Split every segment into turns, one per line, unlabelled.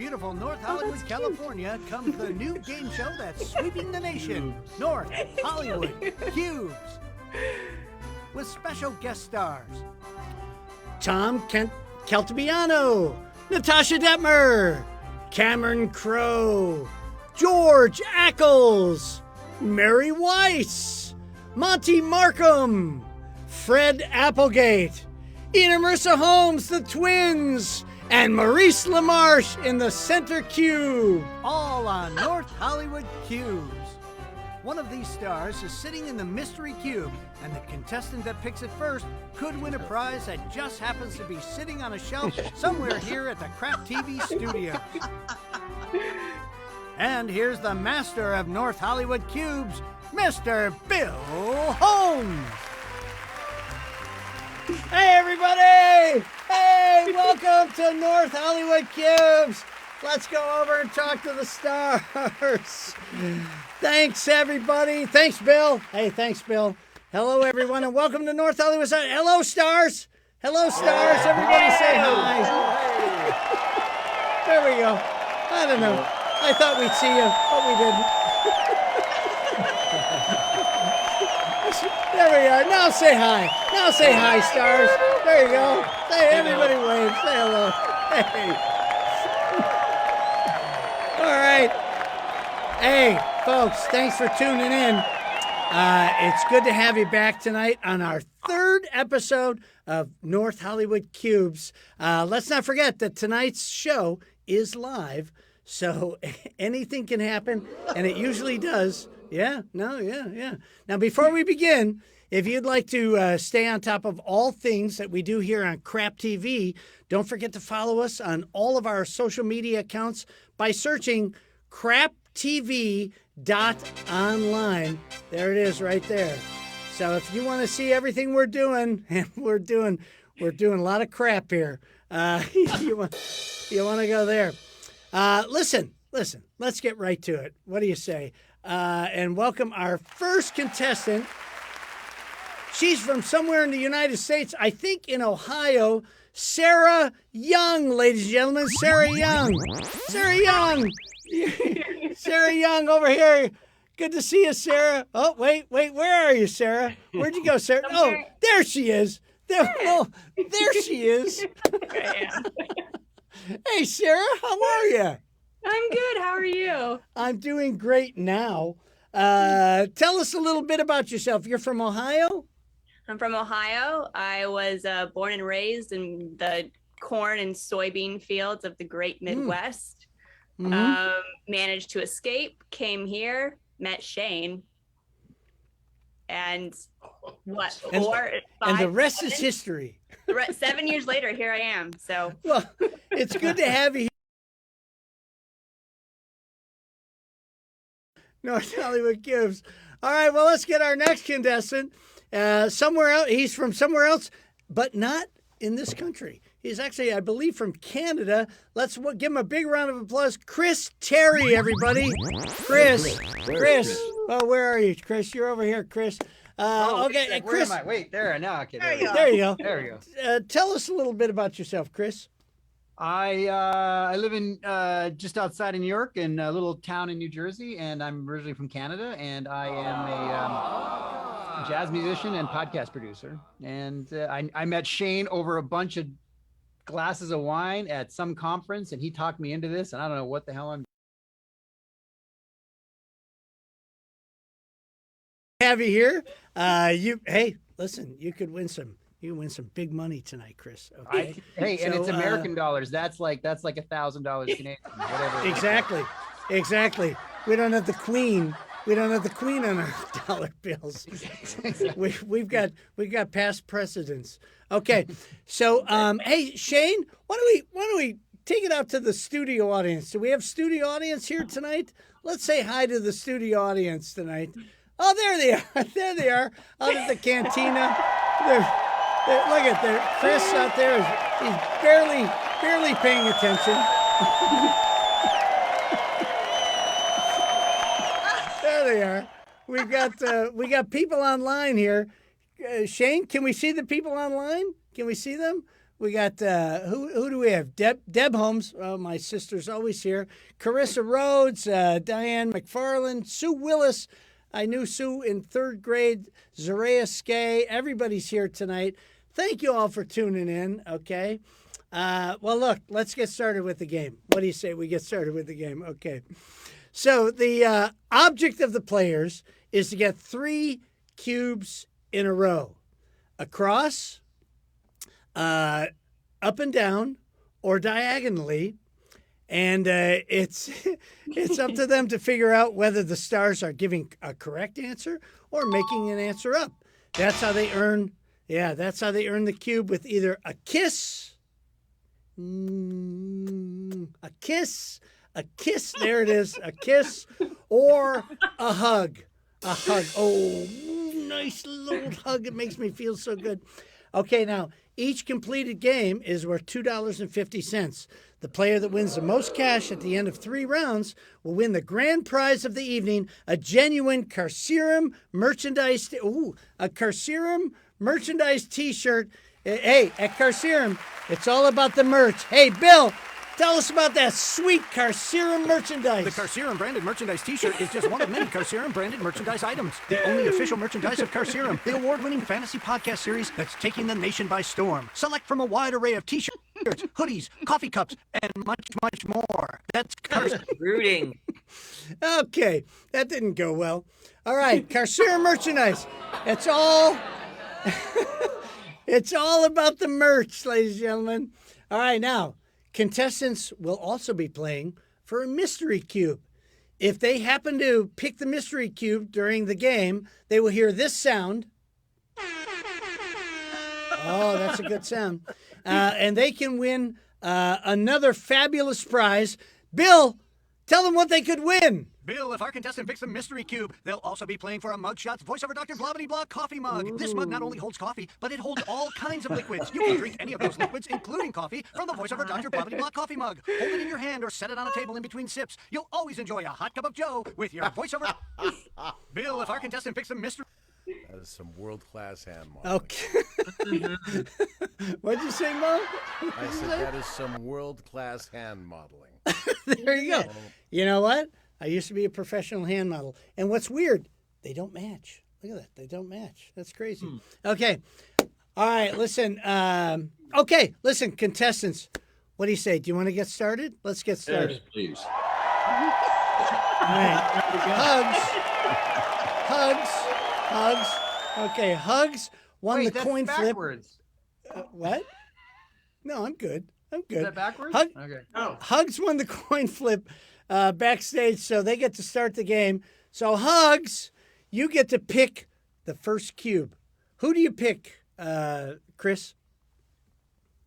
beautiful North Hollywood, California, comes the new game show that's sweeping the nation, North Hollywood Cubes, with special guest stars. Caltabiano, Natasha Detmer, Cameron Crowe, George Ackles, Mary Weiss, Monte Markham, Fred Applegate, Ina Marissa Holmes, the twins, and Maurice LaMarche in the center cube. All on North Hollywood Cubes. One of these stars is sitting in the mystery cube, and the contestant that picks it first could win a prize that just happens to be sitting on a shelf somewhere here at the Crap TV studios. And here's the master of North Hollywood Cubes, Mr. Bill Holmes. Hey, everybody! Hey, welcome to North Hollywood Cubes. Let's go over and talk to the stars. Thanks, everybody. Thanks, Bill. Hey, thanks, Bill. Hello, everyone, and welcome to North Hollywood. Hello, stars. Hello, stars. Everybody say hi. There we go. I don't know. I thought we'd see you, but we didn't. There we are. Now say hi. Now say hi, stars. There you go. Say, everybody wave. Say hello. Hey. All right. Hey, folks, thanks for tuning in. It's good to have you back tonight on our third episode of North Hollywood Cubes. Let's not forget that tonight's show is live, so anything can happen, and it usually does. Yeah. Now, before we begin, if you'd like to stay on top of all things that we do here on Crap TV, don't forget to follow us on all of our social media accounts by searching craptv.online. There it is right there. So if you want to see everything we're doing, and we're doing a lot of crap here, you want to go there. Listen, let's get right to it. What do you say? And welcome our first contestant. She's from somewhere in the United States, I think in Ohio. Sarah Young, ladies and gentlemen. Sarah Young. Sarah Young. Sarah Young over here. Good to see you, Sarah. Oh, wait. Where are you, Sarah? Where'd you go, Sarah? Oh, there she is. There she is. Hey, Sarah, how are you?
I'm good. How are you?
I'm doing great now. Tell us a little bit about yourself. You're from Ohio?
I'm from Ohio. I was born and raised in the corn and soybean fields of the great Midwest.
Mm-hmm.
Managed to escape, came here, met Shane. And what?
And the rest is history.
7 years later, here I am. So,
well, it's good to have you here. North Hollywood Cubes. All right, well, let's get our next contestant. Somewhere else. He's from somewhere else, but not in this country. He's actually, I believe, from Canada. Let's give him a big round of applause. Chris Terry, everybody. Chris. Oh, where are you, Chris? You're over here, Chris. Okay, Chris.
Where am I? Wait, there. Now, okay.
There you go.
There you
go. Tell us a little bit about yourself, Chris.
I live in just outside of New York in a little town in New Jersey, and I'm originally from Canada, and I am a jazz musician and podcast producer. And I met Shane over a bunch of glasses of wine at some conference, and he talked me into this, and I don't know what the hell I'm
have you here. Hey, listen, you could win some. You win some big money tonight, Chris. Okay.
And it's American dollars. That's like $1,000 Canadian. Whatever.
Exactly. We don't have the Queen. We don't have the Queen on our dollar bills. We've got past precedents. Okay. So hey, Shane, why don't we take it out to the studio audience? Do we have studio audience here tonight? Let's say hi to the studio audience tonight. Oh, there they are. There they are out at the cantina. Look at there, Chris out there. He's barely paying attention. There they are. We got people online here. Shane, can we see the people online? Can we see them? We got who do we have? Deb Holmes. Oh, my sister's always here. Carissa Rhodes, Diane McFarland, Sue Willis. I knew Sue in 3rd grade. Zaria Skay. Everybody's here tonight. Thank you all for tuning in. Okay. Well, look, let's get started with the game. What do you say we get started with the game? Okay. So the object of the players is to get 3 cubes in a row. Across, up and down, or diagonally. And it's up to them to figure out whether the stars are giving a correct answer or making an answer up. That's how they earn, the cube, with either a kiss, there it is, a kiss, or a hug. Oh, nice little hug. It makes me feel so good. Okay, now, each completed game is worth $2.50. The player that wins the most cash at the end of 3 rounds will win the grand prize of the evening, a genuine Carcerum merchandise. A Carcerum merchandise T-shirt. Hey, at Carcerum, it's all about the merch. Hey, Bill, tell us about that sweet Carcerum merchandise.
The Carcerum branded merchandise T-shirt is just one of many Carcerum branded merchandise items. The only official merchandise of Carcerum, the award-winning fantasy podcast series that's taking the nation by storm. Select from a wide array of T-shirts, hoodies, coffee cups, and much, much more. That's Carcerum.
Rooting.
Okay, that didn't go well. All right, Carcerum merchandise. It's all about the merch, ladies and gentlemen. All right, now, contestants will also be playing for a mystery cube. If they happen to pick the mystery cube during the game, they will hear this sound. Oh, that's a good sound. And they can win another fabulous prize. Bill, tell them what they could win.
Bill, if our contestant picks the mystery cube, they'll also be playing for a Mugshots voiceover Dr. Blobbity Blah coffee mug. Ooh. This mug not only holds coffee, but it holds all kinds of liquids. You can drink any of those liquids, including coffee, from the voiceover Dr. Blobbity Blah coffee mug. Hold it in your hand or set it on a table in between sips. You'll always enjoy a hot cup of joe with your voiceover. Bill, if our contestant picks the mystery...
That is some world-class hand modeling.
Okay. What'd you say, Mo?
I said that is some world-class hand modeling.
There you go. You know what? I used to be a professional hand model. And what's weird, they don't match. Look at that. They don't match. That's crazy. Okay. All right. Listen. Listen, contestants. What do you say? Do you want to get started? Let's get started.
Yes, please.
All right. Hugs. Okay. Hugs won the coin
backwards.
flip. What? No, I'm good.
Is that backwards? Okay.
Oh. Hugs won the coin flip backstage, so they get to start the game. So, Hugs, you get to pick the first cube. Who do you pick, Chris?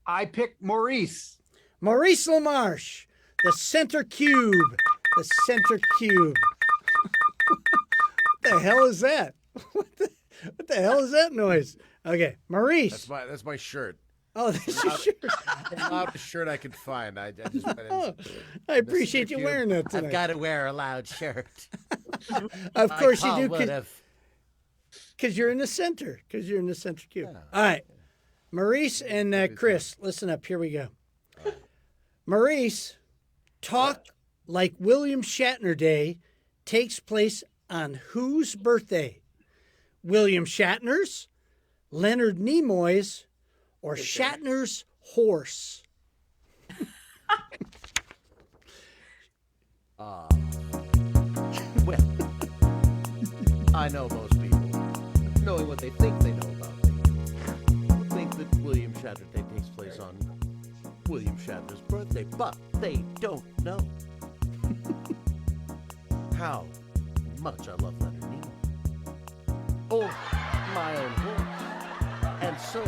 I pick Maurice.
Maurice LaMarche, the center cube. The center cube. What the hell is that? What the hell is that noise? Okay, Maurice.
That's my shirt.
Oh, this is shirt.
The loudest shirt I could find. I just went in.
I appreciate you wearing that tonight.
I've got to wear a loud shirt.
Of course you do,
because
because you're in the center. Because you're in the center cube.
Yeah.
All right, Maurice and Chris, listen up. Here we go. Maurice, Talk Like William Shatner Day takes place on whose birthday? William Shatner's, Leonard Nimoy's, or Shatner's horse?
well, I know most people, knowing what they think they know about me, think that William Shatner Day takes place on William Shatner's birthday, but they don't know how much I love Leonard Nimoy. Or my own horse. And so,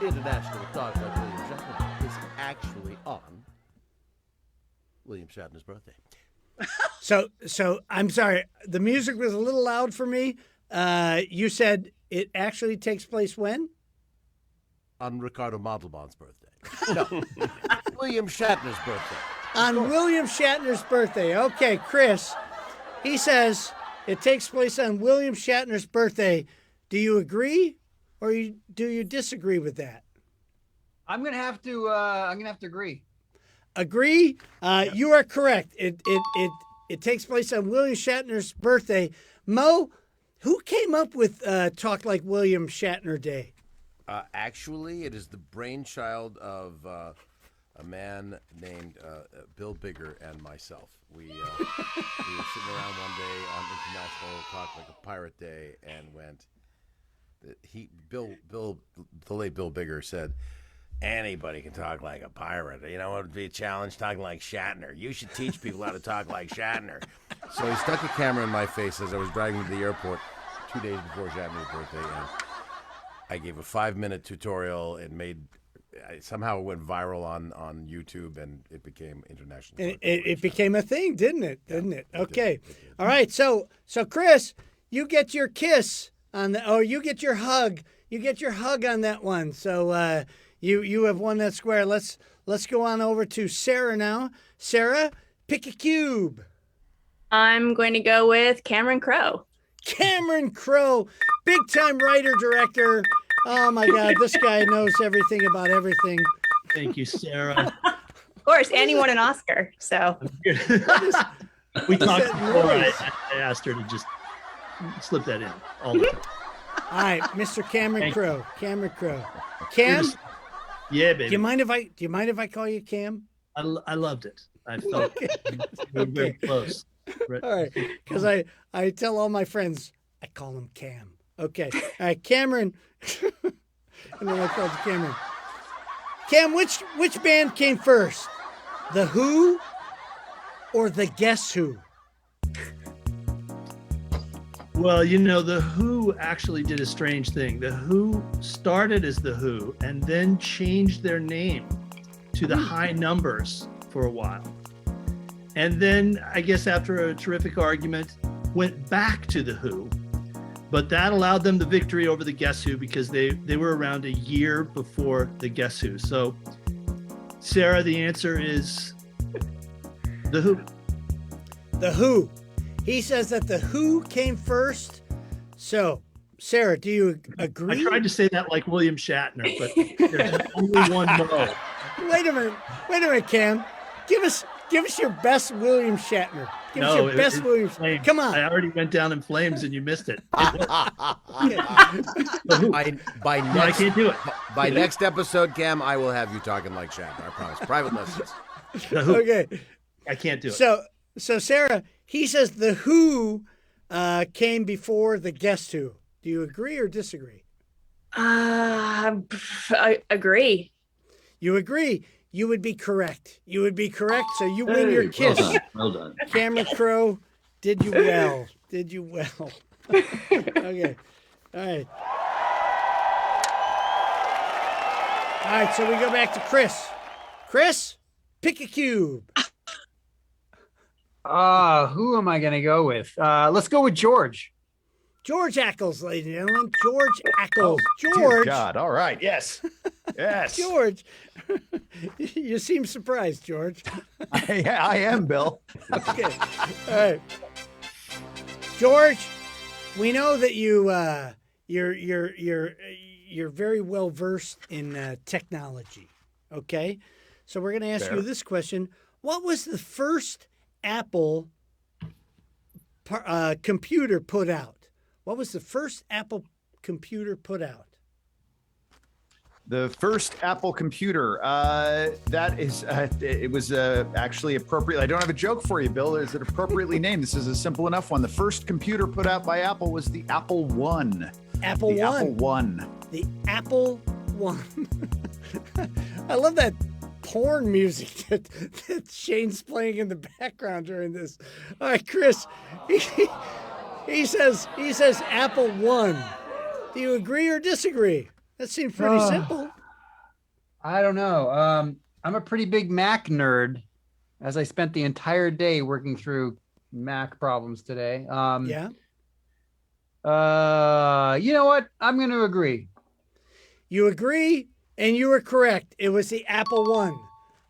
International Talk Like William Shatner is actually on William Shatner's birthday.
So I'm sorry. The music was a little loud for me. You said it actually takes place when?
On Ricardo Montalban's birthday. No, William Shatner's birthday.
On William Shatner's birthday. Okay, Chris. He says it takes place on William Shatner's birthday. Do you agree or do you disagree with that?
I'm gonna have to agree.
Agree? You are correct. It takes place on William Shatner's birthday. Mo, who came up with Talk Like William Shatner Day?
Actually, it is the brainchild of a man named Bill Bigger and myself. We were sitting around one day on International Talk Like a Pirate Day and went. The late Bill Bigger said, anybody can talk like a pirate. You know what would be a challenge? Talking like Shatner. You should teach people how to talk like Shatner. So he stuck a camera in my face as I was driving to the airport 2 days before Shatner's birthday, and I gave a 5-minute tutorial. Somehow it went viral on YouTube, and it became international.
It became a thing, didn't it? Okay. All right. So Chris, you get your kiss on the. Oh, you get your hug. You get your hug on that one. So you have won that square. Let's go on over to Sarah now. Sarah, pick a cube.
I'm going to go with Cameron Crowe.
Cameron Crowe, big time writer director. Oh my God, this guy knows everything about everything.
Thank you, Sarah.
Of course, and he won an Oscar. So
We talked before. I asked her to just slip that in all the time.
All right, Mr. Cameron Crowe. Cameron Crowe. Cam?
Yeah, baby.
Do you mind if I call you Cam?
I loved it. I felt we were very close.
All right, because I tell all my friends I call him Cam. Okay. All right, Cameron. And then I called you Cameron. Cam, which band came first? The Who or the Guess Who?
Well, you know, the Who actually did a strange thing. The Who started as the Who and then changed their name to the High Numbers for a while. And then, I guess after a terrific argument, went back to the Who. But that allowed them the victory over the Guess Who because they were around a year before the Guess Who. So, Sarah, the answer is the Who.
The Who. He says that the Who came first. So, Sarah, do you agree?
I tried to say that like William Shatner, but there's only one Mo.
Wait a minute, Cam. Give us your best William Shatner. Give us your best William Shatner. Come on.
I already went down in flames and you missed it.
I can't
do it.
By next episode, Cam, I will have you talking like Shatner. I promise. Private lessons.
Okay.
I can't do it.
So Sarah, he says the Who came before the Guess Who. Do you agree or disagree?
I agree.
You agree. You would be correct. So you win your kiss.
Well done.
Cameron Crowe, did you well. Okay. All right. All right, so we go back to Chris. Chris, pick a cube.
Who am I going to go with? Let's go with George.
George Ackles, ladies and gentlemen. George Ackles.
Dear
George.
God. All right. Yes. Yes.
George. You seem surprised, George.
I am, Bill.
Okay. All right. George, we know that you're very well versed in technology. Okay? So we're going to ask you this question. What was the first Apple computer put out? What was the first Apple computer put out?
The first Apple computer. That is, it was actually appropriate. I don't have a joke for you, Bill. Is it appropriately named? This is a simple enough one. The first computer put out by Apple was the Apple I.
Apple
The
I.
Apple I.
The Apple I. I love that porn music that Shane's playing in the background during this. All right, Chris. He says Apple I. Do you agree or disagree? That seems pretty simple.
I don't know. I'm a pretty big Mac nerd, as I spent the entire day working through Mac problems today.
Yeah.
You know what? I'm going to agree.
You agree, and you are correct. It was the Apple I.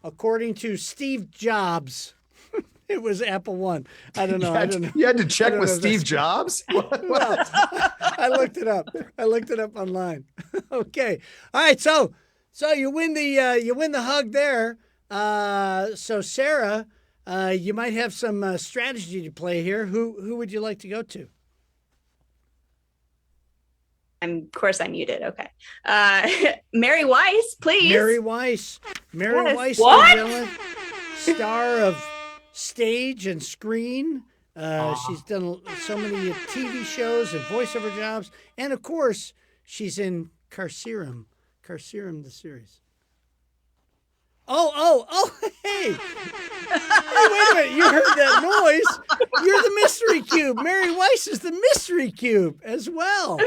According to Steve Jobs, it was Apple I. I don't know.
You had to check with Steve Jobs?
Well, I looked it up. I looked it up online. Okay. All right. So So you win the hug there. So Sarah, you might have some strategy to play here. Who would you like to go to?
Of course, I'm muted. Okay. Mary Weiss, please.
Mary Weiss. Mary
Yes.
Weiss,
What?
the villain, star of stage and screen. She's done so many TV shows and voiceover jobs. And, of course, she's in Carcerum the series. Oh, hey. Hey, wait a minute. You heard that noise. You're the Mystery Cube. Mary Weiss is the Mystery Cube as well.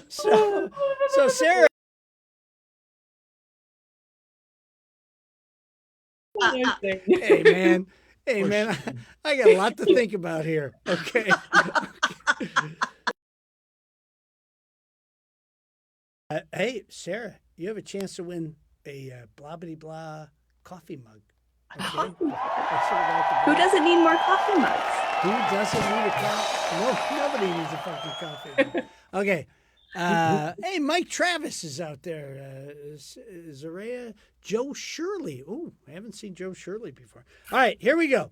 So Sarah. Hey, man. I got a lot to think about here. Okay. Hey, Sarah, you have a chance to win a blah blah blah coffee mug. Okay?
Who doesn't need more coffee mugs?
Who doesn't need a coffee? No, nobody needs a fucking coffee mug. Okay. Hey, Mike Travis is out there. Zaria, Joe Shirley. Ooh, I haven't seen Joe Shirley before. All right, here we go.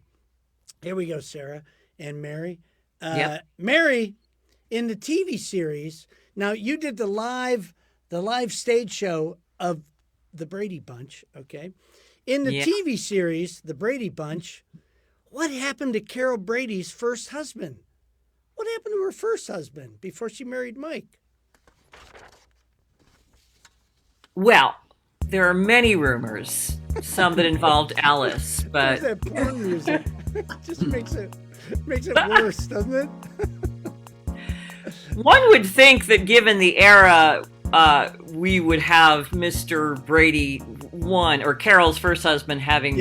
Here we go, Sarah and Mary. Mary, in the TV series, now you did the live stage show of the Brady Bunch, okay? In the TV series, the Brady Bunch, what happened to Carol Brady's first husband? What happened to her first husband before she married Mike?
Well, there are many rumors, some that involved Alice, but
That porn music just makes it worse, doesn't it?
one would think that given the era, we would have Mr. Brady or Carol's first husband having,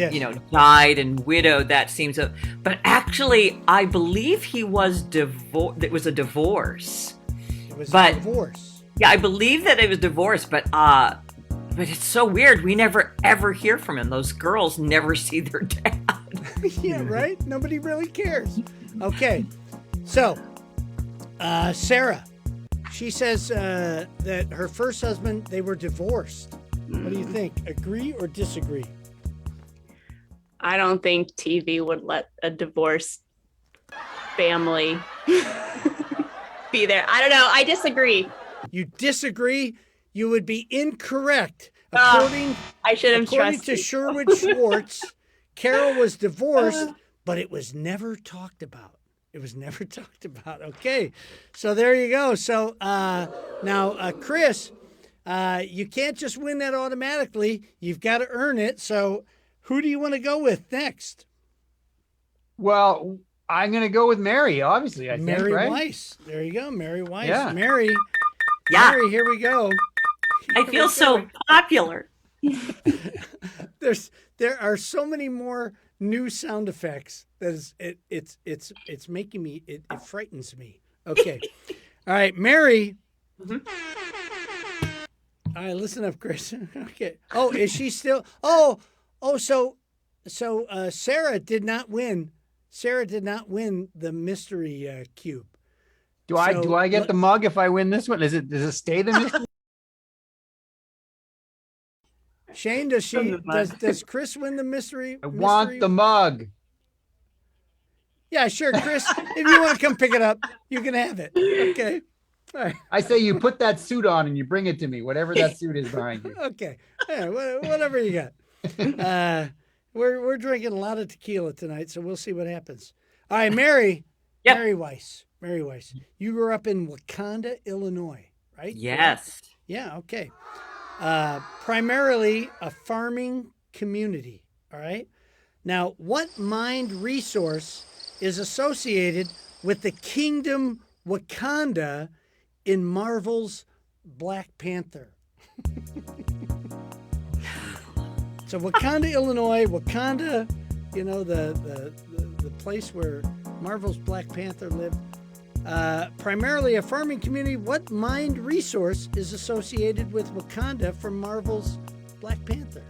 died and widowed. That seems but actually, I believe he was divorced. It was a divorce.
It was a divorce.
Yeah, I believe that it was divorce, but it's so weird. We never ever hear from him. Those girls never see their dad.
Yeah, right? Nobody really cares. Okay. So, Sarah, she says that her first husband, they were divorced. What do you think? Agree or disagree?
I don't think TV would let a divorced family be there. I don't know. I disagree.
You disagree? You would be incorrect.
I should have
According
trusted.
to Sherwood Schwartz, Carol was divorced, but it was never talked about. It was never talked about. Okay, so there you go. So now, Chris, you can't just win that automatically. You've got to earn it. So who do you want to go with next?
Well, I'm going to go with Mary, obviously, I think,
Mary
right?
Weiss. There you go, Mary Weiss.
Yeah.
Mary, here we go.
I feel so popular.
There are so many more new sound effects that it's making me it frightens me. Okay. All right, Mary. All right, listen up, Chris. Okay. Oh, is she still? So Sarah did not win. Sarah did not win the mystery cube.
Do I get the mug if I win this one? Does it stay the mystery?
Shane, does Chris win the mystery?
I want the mug.
Yeah, sure, Chris. If you want to come pick it up, you can have it. Okay. All right.
I say you put that suit on and you bring it to me, whatever that suit is behind you.
Okay. Yeah, whatever you got. We're drinking a lot of tequila tonight, so we'll see what happens. All right, Mary.
Yep.
Mary Weiss. You grew up in Wakanda, Illinois, right?
Yes.
Yeah, okay. Primarily a farming community, all right? Now, what mined resource is associated with the kingdom Wakanda in Marvel's Black Panther? So Wakanda, Illinois, Wakanda, the place where Marvel's Black Panther lived. Primarily a farming community. What mined resource is associated with Wakanda from Marvel's Black Panther?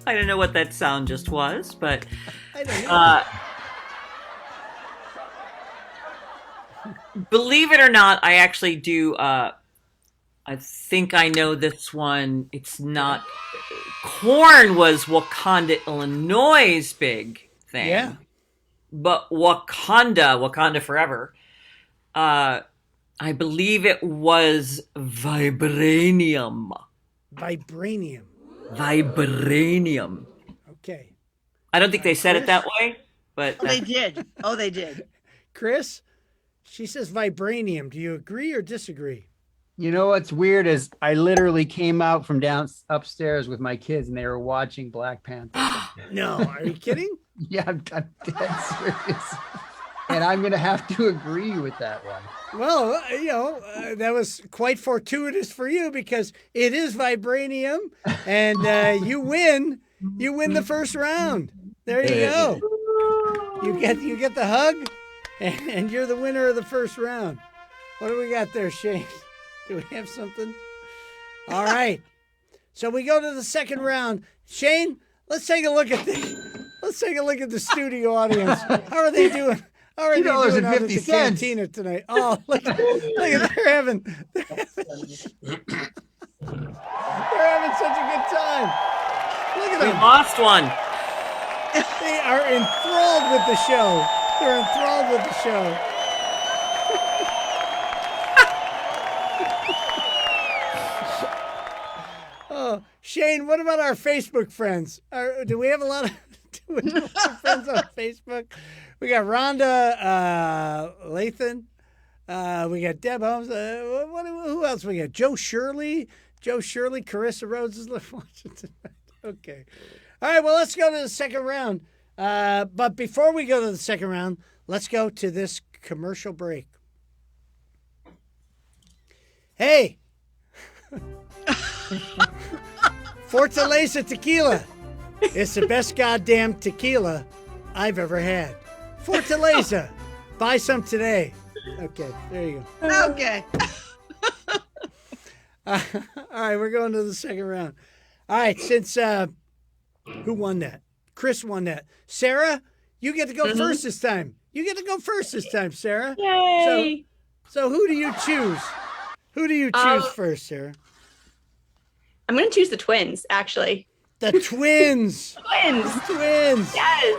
I don't know what that sound just was, but
I don't know.
Believe it or not, I actually do. I I think I know this one. It's not. Corn was Wakanda, Illinois' big thing.
Yeah.
But Wakanda Forever, I believe it was vibranium.
Vibranium.
Vibranium.
Okay.
I don't think they said it that way, but
Oh, they did. Oh, they did.
Chris, she says vibranium. Do you agree or disagree?
You know what's weird is I literally came out from upstairs with my kids and they were watching Black Panther.
No, are you kidding?
Yeah, I'm dead serious. And I'm going to have to agree with that one.
Well, that was quite fortuitous for you because it is vibranium, and you win. You win the first round. There you go. You get the hug, and you're the winner of the first round. What do we got there, Shane? Do we have something? All right. So we go to the second round. Shane, let's take a look at the studio audience. How are they doing? How are they doing out at the cantina tonight? Oh, look at they're having such a good time. Look at
we
them.
lost one.
They are enthralled with the show. They're enthralled with the show. Oh, Shane, what about our Facebook friends? Do we have a lot of friends on Facebook? We got Rhonda Lathan. We got Deb Holmes. Who else we got? Joe Shirley, Carissa Rhodes is watching tonight. Okay. All right, well, let's go to the second round. But before we go to the second round, let's go to this commercial break. Hey. Fortaleza Tequila. It's the best goddamn tequila I've ever had. Fortaleza. Buy some today. Okay, there you go.
Okay.
All right, we're going to the second round. All right, since who won that? Chris won that. Sarah, you get to go first this time. Sarah.
Yay!
So who do you choose? Who do you choose first, Sarah?
I'm going to choose the twins, actually.
The twins.
Twins. Yes.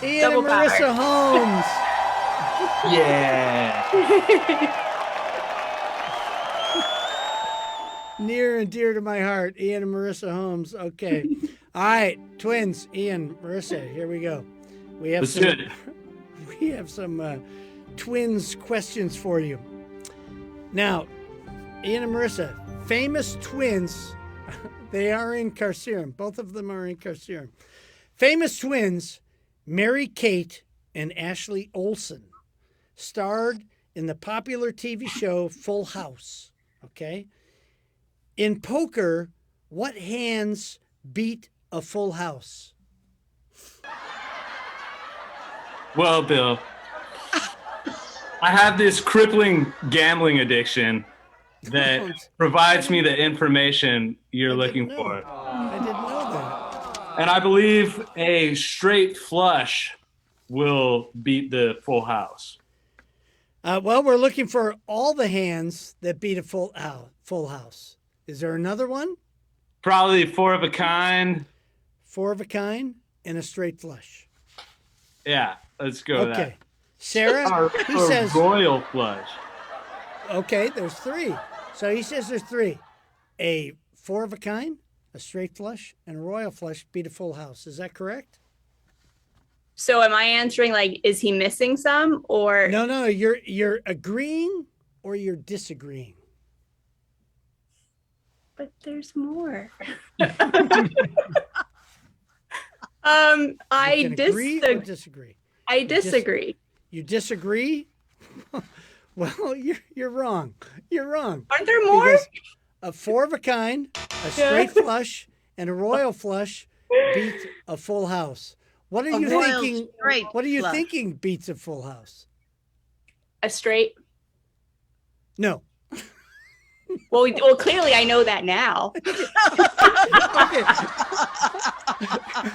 Ian
Double
and Marissa Holmes.
Yeah.
Near and dear to my heart, Ian and Marissa Holmes. Okay. All right, twins, Ian, Marissa, here we go. We have some twins questions for you. Now, Ian and Marissa, famous twins, they are in Carcerum. Both of them are in Carcerum. Famous twins, Mary Kate and Ashley Olsen, starred in the popular TV show Full House. Okay? In poker, what hands beat a full house?
Well, Bill, I have this crippling gambling addiction that provides me the information you're looking for.
I didn't know that.
And I believe a straight flush will beat the full house.
Well, we're looking for all the hands that beat a full house. Is there another one?
Probably four of a kind.
Four of a kind and a straight flush.
Yeah, let's go with that.
Okay. Sarah, he says
royal flush.
Okay, there's three. So he says there's three. A four of a kind, a straight flush, and a royal flush beat a full house. Is that correct?
So am I answering like, is he missing some or?
No, you're agreeing or you're disagreeing.
But there's more. I
disagree.
I disagree.
You disagree? Well, you're wrong. You're wrong.
Aren't there more?
Because a four of a kind, a straight flush, and a royal flush beat a full house. What are you thinking? What are you thinking beats a full house?
A straight?
No.
Well, clearly I know that now.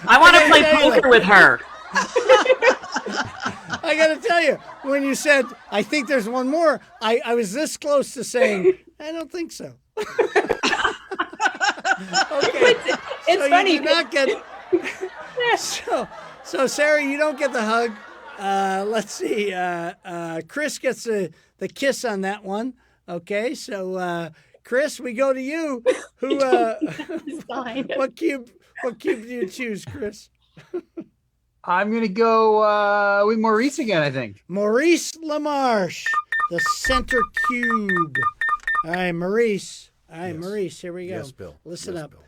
I want to play poker with her.
I got to tell you, when you said, I think there's one more, I was this close to saying, I don't think so. Okay.
It's
so
funny.
You did not get. So Sarah, you don't get the hug. Let's see. Chris gets the kiss on that one. Okay, so Chris, we go to you. Who? What cube? What cube do you choose, Chris?
I'm gonna go with Maurice again. I think
Maurice LaMarche, the center cube. All right, Maurice. All right,
Yes.
Maurice. Here we go.
Yes, Bill.
Listen
Yes,
up.
Bill.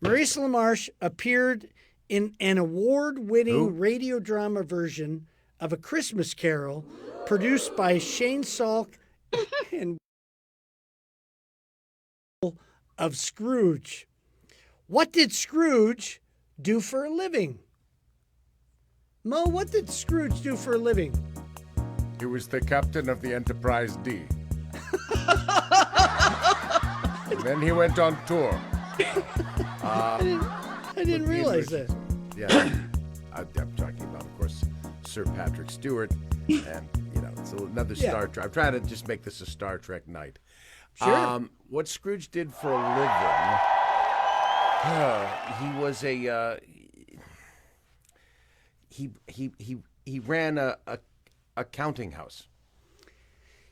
Maurice LaMarche appeared in an award-winning
Who?
radio drama version of A Christmas Carol, produced by Shane Salk and of Scrooge. What did Scrooge do for a living? Mo, what did Scrooge do for a living?
He was the captain of the Enterprise D. And then he went on tour.
I didn't realize that.
Yeah, I'm talking about, of course, Sir Patrick Stewart, and it's another Star Trek. I'm trying to just make this a Star Trek night.
Sure.
What Scrooge did for a living? He was a he ran a counting house.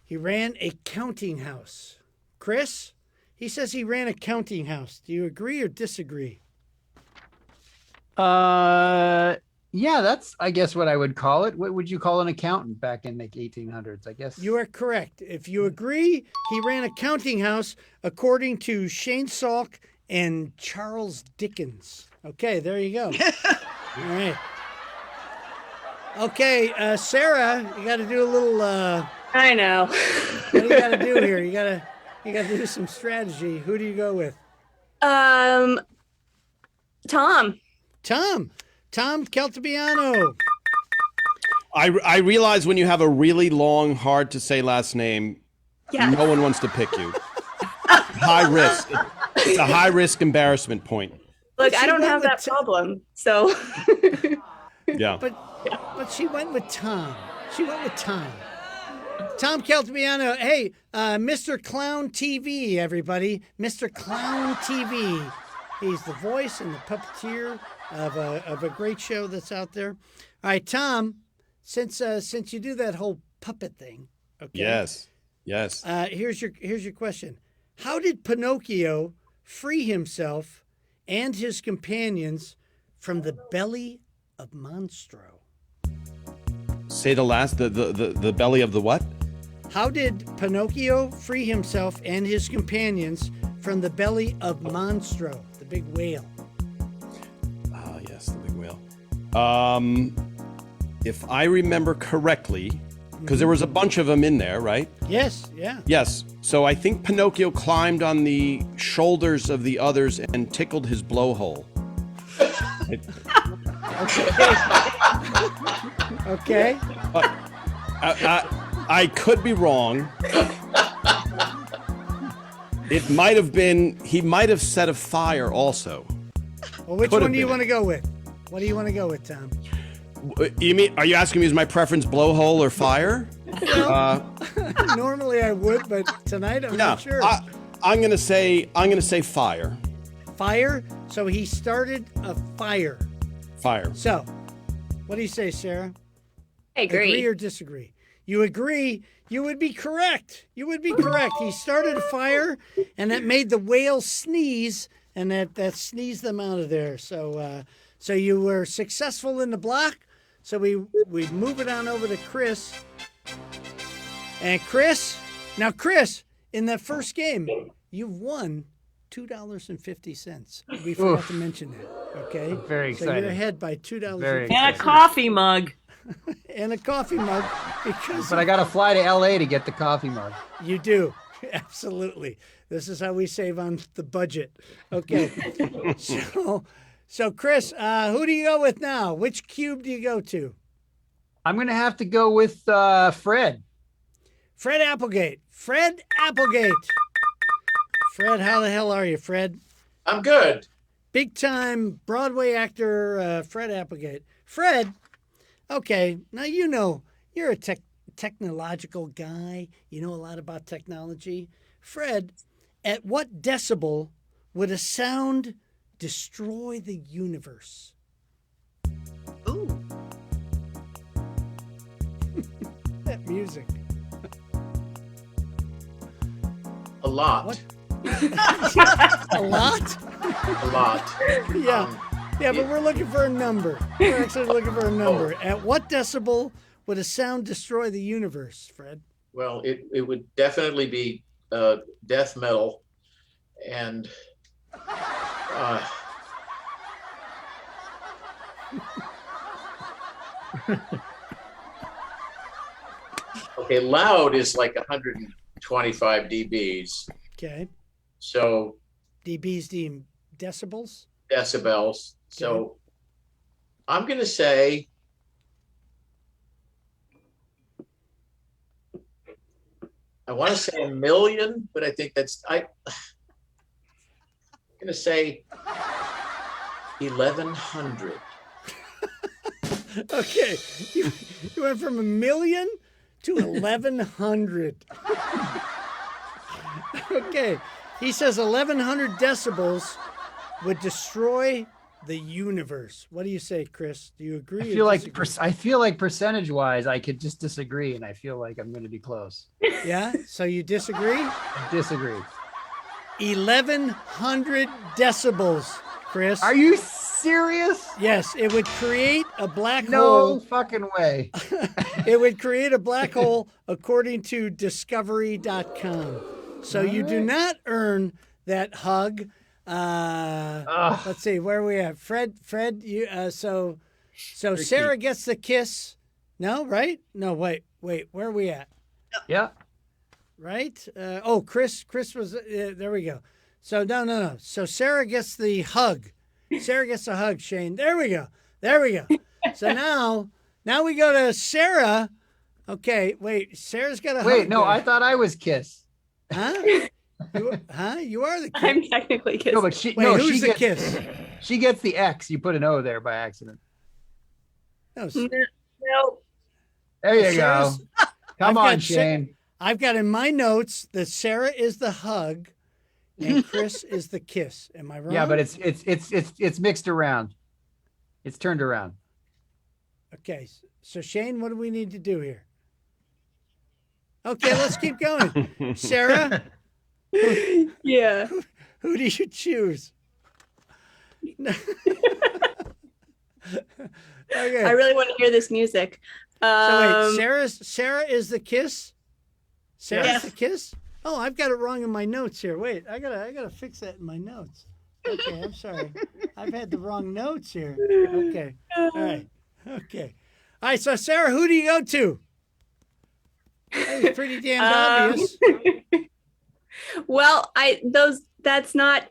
He ran a counting house. Chris, he says he ran a counting house. Do you agree or disagree?
Yeah, that's I guess what I would call it. What would you call an accountant back in the 1800s? I guess
You are correct. If you agree, he ran a counting house according to Shane Salk and Charles Dickens. Okay, there you go. All right. Okay, Sarah, you got to do a little.
I know.
What do you got to do here? You got to do some strategy. Who do you go with?
Tom.
Tom Caltabiano.
I realize when you have a really long, hard to say last name,
Yes.
no one wants to pick you. High risk. It's a high risk embarrassment point.
Look, I
She
don't
went
have
with
that problem. So
Yeah.
But she went with Tom. Tom Caltabiano. Hey, Mr. Clown TV, everybody. Mr. Clown TV. He's the voice and the puppeteer of a great show that's out there. All right, Tom, since you do that whole puppet thing, okay?
Yes.
Here's your question. How did Pinocchio free himself and his companions from the belly of Monstro?
Say the last, the belly of the what?
How did Pinocchio free himself and his companions from the belly of Monstro, the big whale?
Ah, yes, the big whale. If I remember correctly, because there was a bunch of them in there, right?
Yes, yeah.
Yes. So I think Pinocchio climbed on the shoulders of the others and tickled his blowhole.
Okay.
But I could be wrong. It might have been, he might have set a fire also.
Well, which
Could
one
have
do you
been.
want to go with? What do you want to go with, Tom?
You mean, are you asking me is my preference blowhole or fire?
Normally I would, but tonight I'm
Yeah,
not sure.
I'm gonna say fire.
Fire? So he started a fire.
Fire.
So, what do you say, Sarah?
I agree.
Agree or disagree? You agree, you would be correct. He started a fire, and that made the whale sneeze, and that sneezed them out of there. So you were successful in the block. So we move it on over to Chris. And Chris, in that first game, you've won $2.50. We forgot to mention that. Okay.
Very
So you're
excited.
ahead by $2.
Very
And a coffee mug.
And a coffee mug, because
But I got to fly to LA to get the coffee mug.
you do. Absolutely. This is how we save on the budget. Okay. So Chris, who do you go with now? Which cube do you go to?
I'm going to have to go with Fred.
Fred Applegate. Fred, how the hell are you, Fred?
I'm good.
Big time Broadway actor, Fred Applegate. Fred, okay, now you're a technological guy. You know a lot about technology. Fred, At what decibel would a sound destroy the universe?
Ooh.
That music.
A lot.
What? A lot?
A lot.
Yeah. Yeah, but we're looking for a number. We're actually looking for a number. At what decibel would a sound destroy the universe, Fred?
Well, it would definitely be death metal, and okay, loud is like 125 dBs.
Okay.
So
dBs deem decibels?
Decibels. So I'm going to say I want to say 1 million, but I think I'm going to say 1,100.
Okay. You went from 1 million to 1,100. Okay. He says 1,100 decibels would destroy the universe. What do you say, Chris? Do you agree?
I feel like percentage-wise, I could just disagree, and I feel like I'm going to be close.
Yeah? So you disagree?
I disagree.
1,100 decibels, Chris.
Are you serious?
Yes, it would create a black
No
hole.
fucking way.
It would create a black hole according to discovery.com. So you do not earn that hug. Let's see, where are we at? Fred, you so Sarah gets the kiss. No, right? No, wait, where are we at?
Yeah.
Right? Chris was, there we go. So no. So Sarah gets the hug. Sarah gets a hug, Shane. There we go. So now we go to Sarah. Okay, wait, Sarah's got a hug.
Wait, no,
there.
I thought I was kiss.
Huh? You are the kiss.
I'm technically kissing.
No, but
who's the kiss?
She gets the X. You put an O there by accident.
No.
There you go. Come on, Shane.
I've got in my notes that Sarah is the hug and Chris is the kiss. Am I wrong?
Yeah, but it's mixed around. It's turned around.
Okay. So Shane, what do we need to do here? Okay, let's keep going. Sarah?
Yeah.
Who do you choose? Okay.
I really want to hear this music.
So wait, Sarah is the kiss? Sarah's
Yes.
the kiss? Oh, I've got it wrong in my notes here. Wait, I gotta fix that in my notes. Okay, I'm sorry. I've had the wrong notes here. Okay. All right. Okay. All right, so Sarah, who do you go to? That was pretty damn obvious.
Well, that's not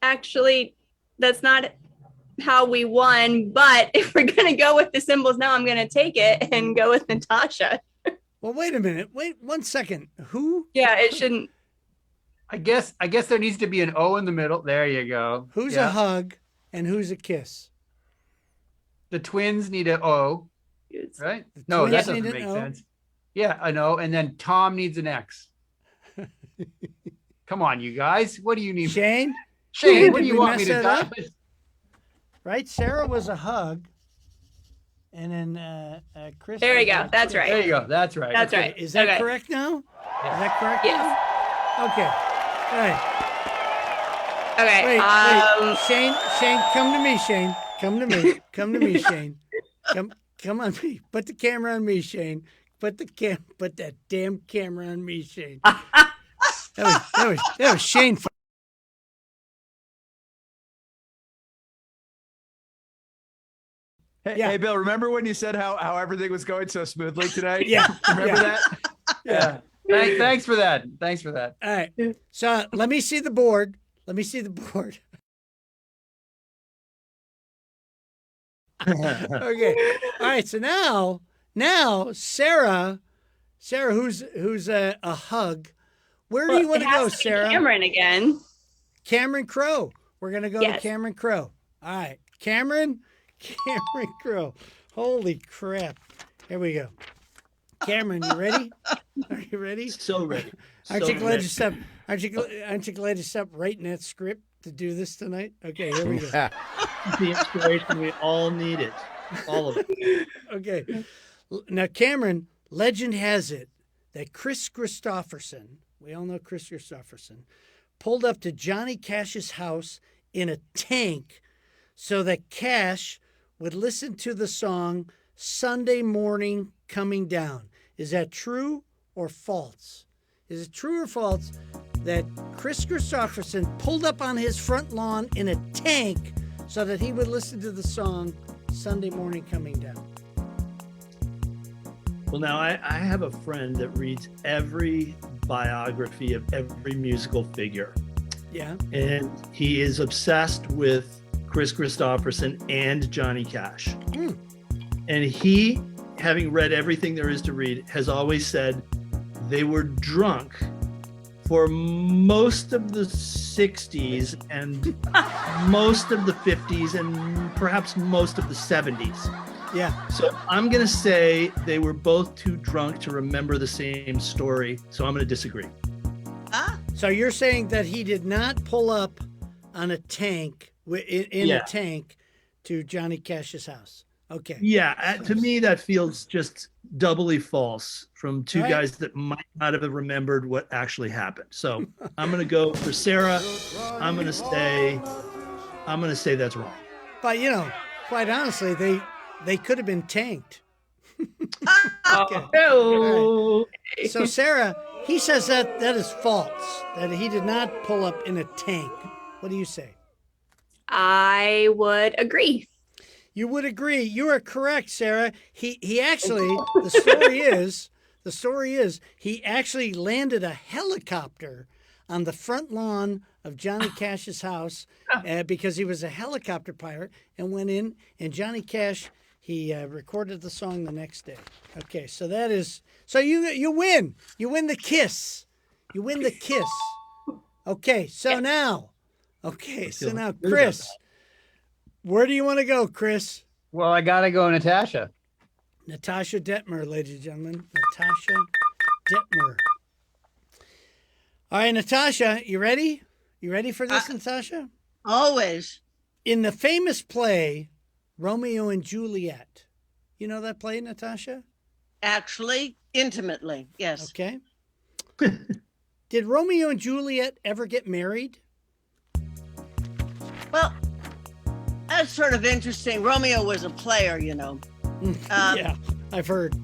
how we won, but if we're gonna go with the symbols now, I'm gonna take it and go with Natasha.
Well, wait a minute. Wait 1 second. Who?
Yeah, it shouldn't.
I guess there needs to be an O in the middle. There you go.
Who's a hug and who's a kiss?
The twins need an O, right? No,
twins
that
need
doesn't
an
make
O?
sense. Yeah, I know. And then Tom needs an X. Come on, you guys. What do you need?
Shane,
What do
did
you
we
want me
mess
to
that
do?
up? Right? Sarah was a hug. And then Chris.
There we go. That's right.
There you go. That's right.
That's right.
Is that
Okay.
correct now? Is that correct?
Yes.
Now? Okay. All right.
Okay.
Wait. Shane, come to me, Shane. Come to me. Come to me, Shane. Come on me. Put the camera on me, Shane. Put that damn camera on me, Shane. That was Shane.
Hey, Bill, remember when you said how everything was going so smoothly today?
Yeah.
Remember that?
Yeah. Thanks for that. Thanks for that.
All right. So let me see the board. Okay. All right. So now Sarah, who's a hug. Where do you want to go, Sarah?
Cameron again.
Cameron Crowe. We're gonna go to
Yes.
Cameron Crowe. All right, Cameron Crowe. Holy crap! Here we go. Cameron, you ready? Are you ready?
So ready.
Aren't you glad you stepped Aren't you glad you stopped writing that script to do this tonight? Okay, here we go.
The inspiration we all needed. All of it.
Okay. Now, Cameron, legend has it that Chris Christopherson, we all know Chris Christopherson, pulled up to Johnny Cash's house in a tank so that Cash would listen to the song Sunday Morning Coming Down. Is that true or false? Is it true or false that Chris Christopherson pulled up on his front lawn in a tank so that he would listen to the song Sunday Morning Coming Down?
Well, now I have a friend that reads every biography of every musical figure.
Yeah.
And he is obsessed with Chris Christopherson and Johnny Cash.
Mm.
And he, having read everything there is to read, has always said they were drunk for most of the 60s and most of the 50s and perhaps most of the 70s.
Yeah.
So I'm going to say they were both too drunk to remember the same story. So I'm going to disagree.
So you're saying that he did not pull up on a tank, in a tank, to Johnny Cash's house? Okay.
Yeah, to me that feels just doubly false from two guys that might not have remembered what actually happened. So I'm going to go for Sarah. I'm going to say that's wrong.
But quite honestly, they could have been tanked. Okay.
No.
Right. So Sarah, he says that is false, that he did not pull up in a tank. What do you say?
I would agree.
You would agree. You are correct, Sarah. He actually, the story is he actually landed a helicopter on the front lawn of Johnny Cash's house because he was a helicopter pilot and went in, and Johnny Cash, he recorded the song the next day. Okay, so that is, so you win. You win the kiss. You win the kiss. Okay, so now, Chris, where do you want to go, Chris?
Well, I got to go Natasha.
Natasha Detmer, ladies and gentlemen. Natasha Detmer. All right, Natasha, you ready? You ready for this, Natasha?
Always.
In the famous play, Romeo and Juliet. You know that play, Natasha?
Actually, intimately, yes.
Okay. Did Romeo and Juliet ever get married?
Well, that's sort of interesting. Romeo was a player,
Yeah, I've heard.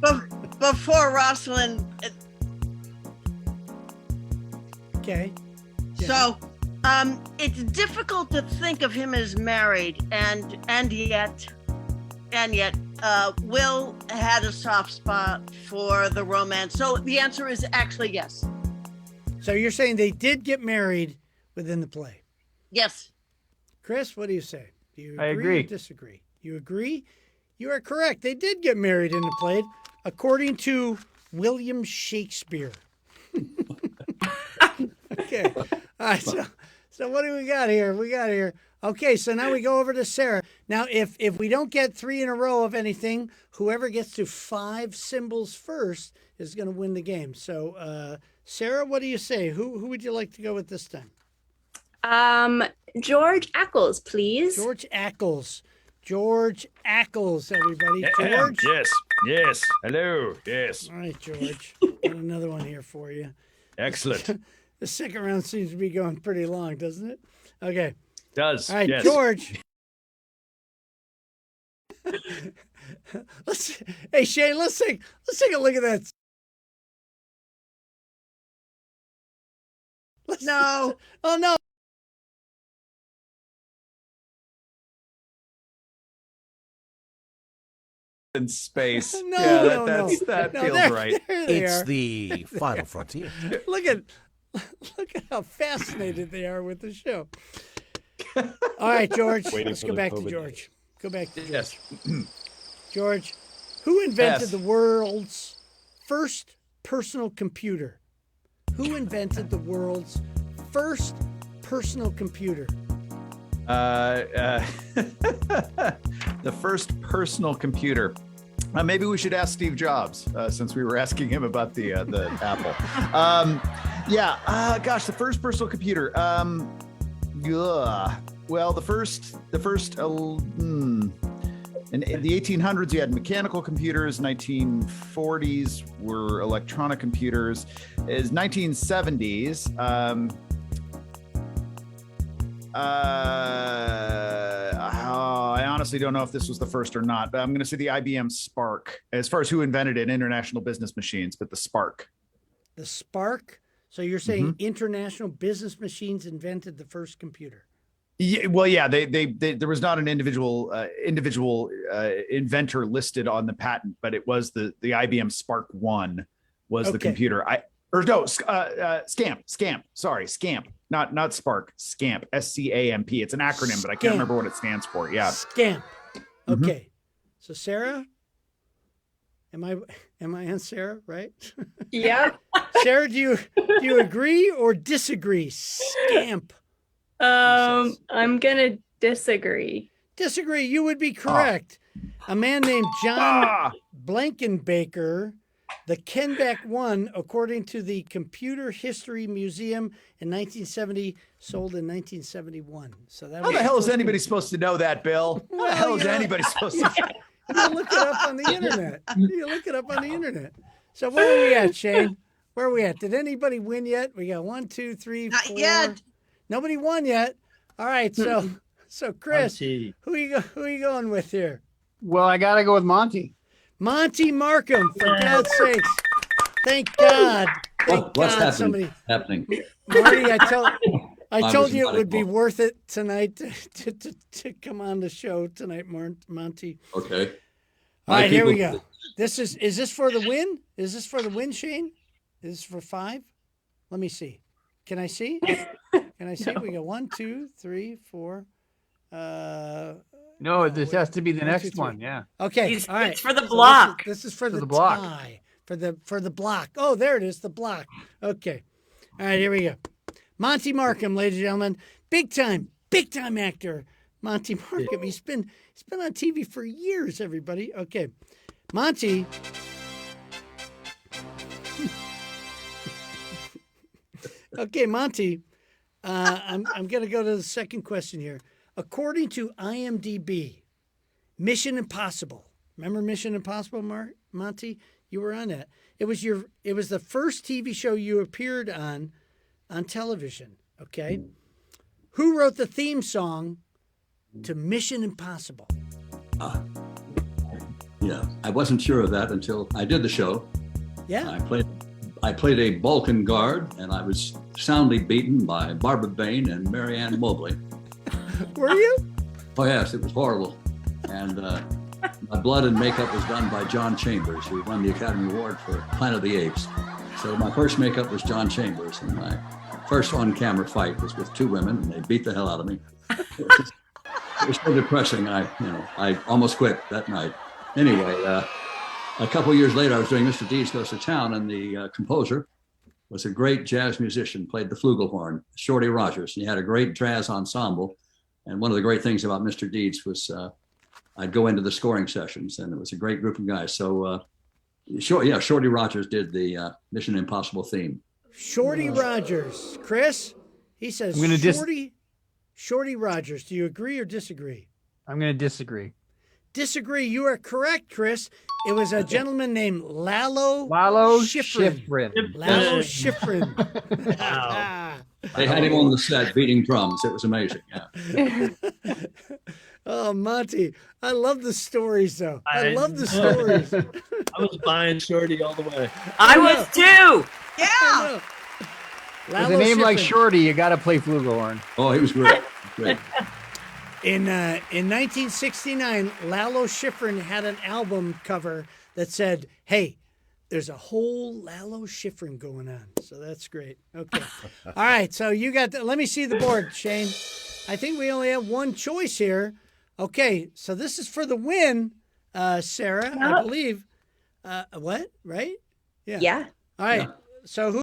Before Rosalind.
Okay. Yeah.
So, it's difficult to think of him as married, and yet, Will had a soft spot for the romance. So the answer is actually yes.
So you're saying they did get married within the play?
Yes.
Chris, what do you say? Do you agree,
I agree.
or disagree? You agree? You are correct. They did get married in the play, according to William Shakespeare. Okay. All right. So what do we got here? Okay, so now we go over to Sarah. Now, if we don't get 3 in a row of anything, whoever gets to 5 symbols first is going to win the game. So, Sarah, what do you say? Who would you like to go with this time?
George Ackles, please.
George Ackles. George Ackles, everybody. George?
Yes. Hello. Yes.
All right, George. Got another one here for you.
Excellent.
The second round seems to be going pretty long, doesn't it? Okay.
Does.
All right,
yes.
George. Hey, Shane, let's take a look at that.
No.
Oh, no.
In space.
No,
that
no,
feels
there-
right.
there they
It's
are.
the final frontier.
Look at how fascinated they are with the show. All right, George.
Waiting
Let's
for
go
the
back to
COVID
George. Go back to George.
Yes.
George, who invented
Yes.
the world's first personal computer? Who invented the world's first personal computer?
The first personal computer. Maybe we should ask Steve Jobs, since we were asking him about the Apple. Yeah. Gosh, the first personal computer. Well, the first. In the 1800s, you had mechanical computers. 1940s were electronic computers. Is 1970s. I honestly don't know if this was the first or not, but I'm going to say the IBM Spark, as far as who invented it, International Business Machines, but the Spark.
The Spark? So you're saying International Business Machines invented the first computer?
Yeah, well, yeah, they there was not an individual inventor listed on the patent, but it was the IBM Spark 1 was the computer. Scamp. Sorry, Scamp. Not Spark, Scamp, SCAMP. It's an acronym, but I can't remember what it stands for. Yeah.
Scamp. Okay. So Sarah, am I on Sarah, right?
Yeah.
Sarah, do you agree or disagree? Scamp.
I'm gonna disagree.
Disagree. You would be correct. A man named John Blankenbaker, the Kenbeck 1, according to the Computer History Museum in 1970, sold in 1971. So that.
How the hell is anybody supposed to know that, Bill? How the hell is anybody supposed to?
You look it up on the internet. So where are we at, Shane? Where are we at? Did anybody win yet? We got 1, 2, 3, 4.
Not yet.
Nobody won yet. All right, so Chris, who are you going with here?
Well, I gotta go with Monte.
Monte Markham, for God's sakes! Thank God!
What's happening?
Marty, I told you it would be worth it tonight to come on the show tonight, Monty.
Okay.
All right, here we go. Is this for the win? Is this for the win, Shane? Is this for 5? Let me see. Can I see? Can I see? No. We go 1, 2, 3, 4.
No, this has to be the next one. Yeah.
Okay.
All
right.
It's for the block.
This is for the block. Tie. For the block. Oh, there it is. The block. Okay. All right. Here we go. Monte Markham, ladies and gentlemen, big time actor. Monte Markham. He's been on TV for years. Everybody. Okay. Monte. Okay, Monte. I'm going to go to the second question here. According to IMDb, Mission Impossible. Remember Mission Impossible, Monty? You were on that. It was the first TV show you appeared on television. Okay. Who wrote the theme song to Mission Impossible?
Yeah, I wasn't sure of that until I did the show.
Yeah.
I played a Balkan guard, and I was soundly beaten by Barbara Bain and Marianne Mobley.
Were you?
Oh, yes, it was horrible. And my blood and makeup was done by John Chambers, who won the Academy Award for Planet of the Apes. So my first makeup was John Chambers, and my first on-camera fight was with 2 women, and they beat the hell out of me. It was so depressing. I almost quit that night. Anyway, a couple years later, I was doing Mr. Deeds Goes to Town, and the composer was a great jazz musician, played the flugelhorn, Shorty Rogers. And he had a great jazz ensemble. And one of the great things about Mr. Deeds was I'd go into the scoring sessions, and it was a great group of guys. So, Shorty Rogers did the Mission Impossible theme.
Shorty Rogers. Chris, he says Shorty Rogers. Do you agree or disagree?
I'm going to disagree.
Disagree. You are correct, Chris. It was a gentleman named Lalo Schifrin. Lalo Schifrin.
Wow. They had him on the set beating drums. It was amazing. Yeah.
Oh, Monty, I love the stories, though. I love the stories.
I was buying Shorty all the way.
I was too.
Yeah.
With a name like Shorty, you got to play flugelhorn.
Oh, he was great. Great.
In 1969, Lalo Schifrin had an album cover that said, "Hey, there's a whole Lalo Schifrin going on." So that's great. Okay. All right. So you got let me see the board, Shane. I think we only have one choice here. Okay. So this is for the win, Sarah, I believe. What? Right? Yeah.
Yeah.
All right.
Yeah.
So who?